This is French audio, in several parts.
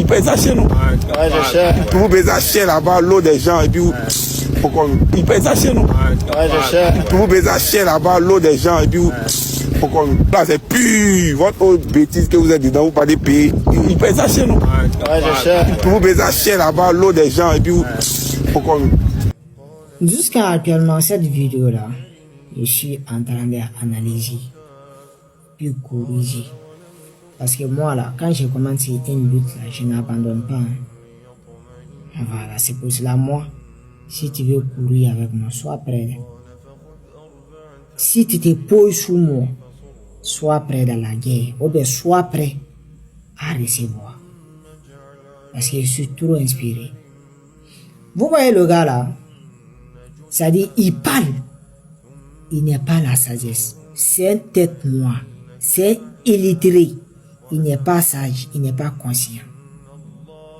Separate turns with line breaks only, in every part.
Ils payent ça chez nous.
Ouais, je sais.
Vous payez ça cher là-bas, l'eau des gens, et puis ils payent ça chez nous.
Ouais, je sais.
Vous payez ça cher là-bas, l'eau des gens, et puis là, c'est pur. Votre autre bêtise que vous êtes dedans, vous parlez payer. Ils payent ça chez nous.
Ouais, je sais.
Vous payez ça cher là-bas, l'eau des gens, et puis
Jusqu'à actuellement, cette vidéo-là, je suis en train d'analyser, puis corriger. Parce que moi, là, quand j'ai commencé une lutte, là, je n'abandonne pas. Hein. Voilà, c'est pour cela, moi, si tu veux courir avec moi, sois prêt. Si tu te poses sous moi, sois prêt dans la guerre, ou bien sois prêt à recevoir. Parce que je suis trop inspiré. Vous voyez le gars là, ça dit, il parle. Il n'est pas la sagesse. C'est une tête noire. C'est illettré. Il n'est pas sage. Il n'est pas conscient.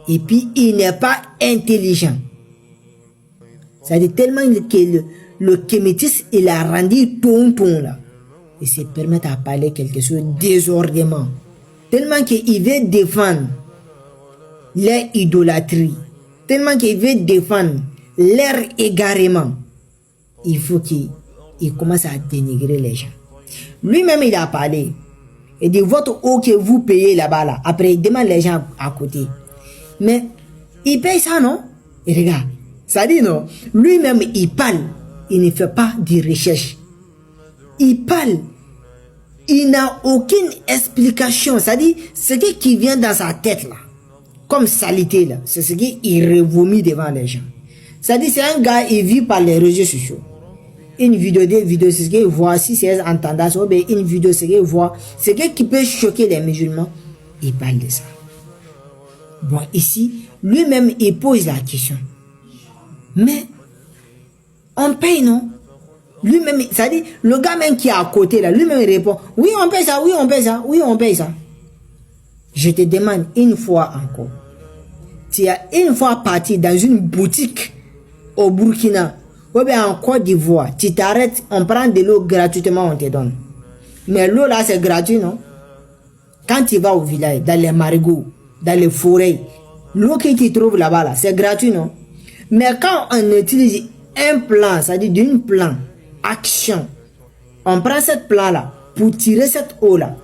Et puis, il n'est pas intelligent. Ça dit tellement que le kémétisme, il a rendu tonton là. Il se permet à parler quelque chose désordonnément. Tellement qu'il veut défendre leur idolâtrie. Tellement qu'il veut défendre leur égarement. Il faut qu'il commence à dénigrer les gens. Lui-même, il a parlé. Il dit, votre eau que vous payez là-bas, là. Après, il demande les gens à côté. Mais, il paye ça, non? Et regarde, ça dit, non? Lui-même, il parle. Il ne fait pas de recherche. Il parle. Il n'a aucune explication. Ça dit, ce qui vient dans sa tête, là. Comme saleté, là. C'est ce qu'il revomit devant les gens. Ça dit, c'est un gars, il vit par les réseaux sociaux. Une vidéo, des vidéos, c'est ce qu'il voit. Si c'est en tendance, ou bien une vidéo, c'est ce qu'il voit. C'est ce qui peut choquer les musulmans. Il parle de ça. Bon, ici, lui-même, il pose la question. Mais, on paye, non? Lui-même, ça dit, le gars même qui est à côté, là, lui-même, il répond, oui, on paye ça, oui, on paye ça, oui, on paye ça. Je te demande une fois encore. Tu as une fois parti dans une boutique au Burkina, ou bien en Côte d'Ivoire, tu t'arrêtes, on prend de l'eau gratuitement, on te donne. Mais l'eau là, c'est gratuit, non? Quand tu vas au village, dans les marigots, dans les forêts, l'eau que tu trouves là-bas, là, c'est gratuit, non? Mais quand on utilise un plan, c'est-à-dire d'une plan, action, on prend cette plan là, pour tirer cette eau là,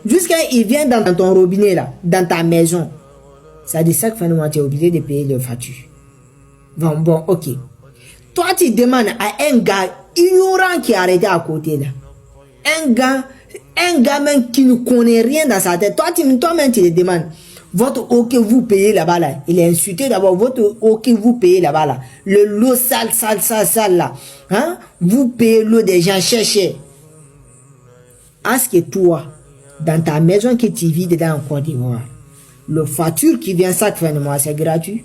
jusqu'à il vient dans ton robinet là, dans ta maison. Ça dit chaque fin de mois, tu es obligé de payer le facture. Bon, ok. Toi, tu demandes à un gars ignorant qui est arrêté à côté là. Un gars même qui ne connaît rien dans sa tête. Toi-même, tu le demandes. Votre eau que vous payez là-bas là. Il est insulté d'abord. Votre eau que vous payez là-bas là. L'eau sale là. Hein? Vous payez l'eau des gens cher. Est-ce que toi, dans ta maison que tu vis dedans en Côte d'Ivoire, le facture qui vient chaque fin de mois, c'est gratuit?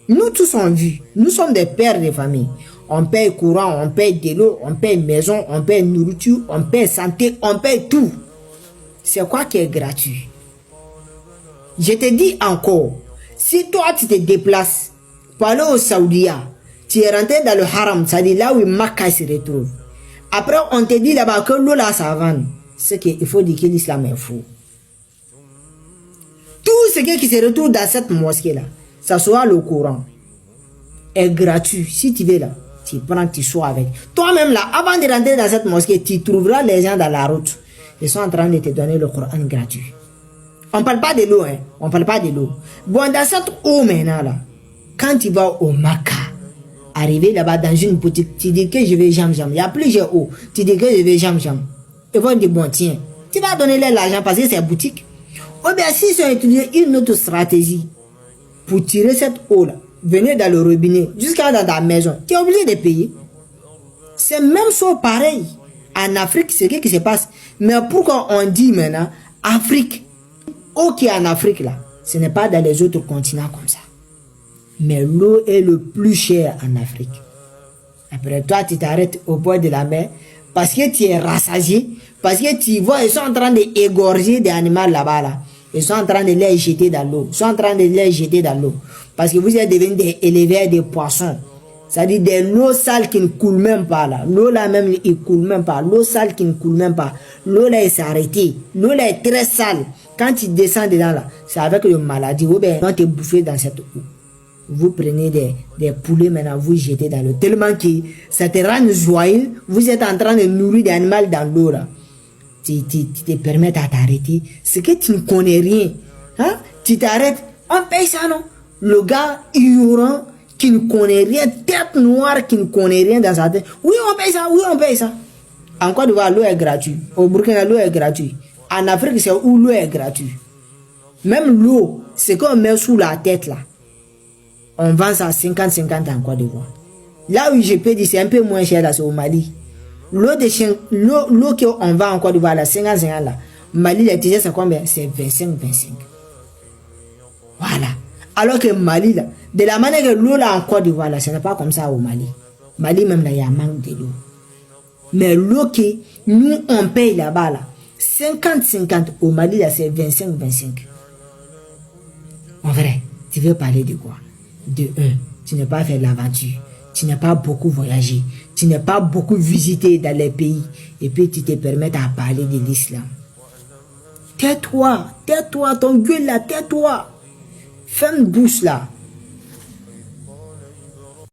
Nous tous on vit. Nous sommes des pères de famille. On paye courant, on paye de l'eau, on paye maison, on paye nourriture, on paye santé, on paye tout. C'est quoi qui est gratuit? Je te dis encore, si toi tu te déplaces pour aller au Saoudia, tu es rentré dans le haram, c'est-à-dire là où Makkah se retrouve. Après on te dit là-bas que l'eau là ça vend. C'est qu'il faut dire que l'islam est fou. Tout ce qui se retrouve dans cette mosquée là, ça soit le Coran, est gratuit. Si tu veux là, tu prends, tu sois avec. Toi-même là, avant de rentrer dans cette mosquée, tu trouveras les gens dans la route. Ils sont en train de te donner le Coran gratuit. On ne parle pas de l'eau, hein. On ne parle pas de l'eau. Bon, dans cette eau maintenant là, quand tu vas au Makkah, arriver là-bas dans une boutique, tu dis que je vais jam. Il y a plusieurs eaux. Tu dis que je vais jam. Ils vont dire, bon, tiens, tu vas donner l'argent parce que c'est boutique. Ou bien si ils ont utilisé une autre stratégie pour tirer cette eau-là, venir dans le robinet, jusqu'à dans ta maison, tu es obligé de payer. C'est même chose pareil. En Afrique, c'est ce qui se passe. Mais pourquoi on dit maintenant, Afrique, eau qui est en Afrique là, ce n'est pas dans les autres continents comme ça. Mais l'eau est le plus cher en Afrique. Après toi, tu t'arrêtes au bord de la mer parce que tu es rassasié, parce que tu vois, ils sont en train d'égorger des animaux là-bas là. Ils sont en train de les jeter dans l'eau. Ils sont en train de les jeter dans l'eau. Parce que vous êtes devenus des éleveurs de poissons. C'est-à-dire de l'eau sale qui ne coule même pas là. L'eau là même, il ne coule même pas. L'eau sale qui ne coule même pas. L'eau là, elle s'est arrêtée. L'eau là est très sale. Quand tu descends dedans là, c'est avec une maladie. Ou bien, on te bouffer dans cette eau. Vous prenez des poulets maintenant, vous jetez dans l'eau. Tellement que ça te rend joyeux. Vous êtes en train de nourrir des animaux dans l'eau là. Tu te permets à t'arrêter. C'est que tu ne connais rien. Hein? Tu t'arrêtes. On paye ça, non? Le gars ignorant, qui ne connaît rien, tête noire, qui ne connaît rien dans sa tête. Oui, on paye ça, oui, on paye ça. En Côte d'Ivoire, l'eau est gratuite. Au Burkina, l'eau est gratuite. En Afrique, c'est où l'eau est gratuite. Même l'eau, c'est qu'on met sous la tête là. On vend ça à 50-50 en Côte d'Ivoire. Là où je peux dire, c'est un peu moins cher là, c'est au Mali. L'eau qu'on vend en Côte d'Ivoire là, 50-50 là. Mali, les tissus, c'est combien? C'est 25-25. Voilà. Alors que Mali là, de la manière que l'eau là en Côte d'Ivoire là, ce n'est pas comme ça au Mali. Mali même là, il y a un manque de l'eau. Mais l'eau que nous on paye là-bas là, 50-50 au Mali là, c'est 25-25. En vrai, tu veux parler de quoi? De un, tu n'as pas fait l'aventure, tu n'as pas beaucoup voyagé, tu n'as pas beaucoup visité dans les pays, et puis tu te permets à parler de l'islam. Tais-toi, ton gueule là, tais-toi. Fais une bouche là.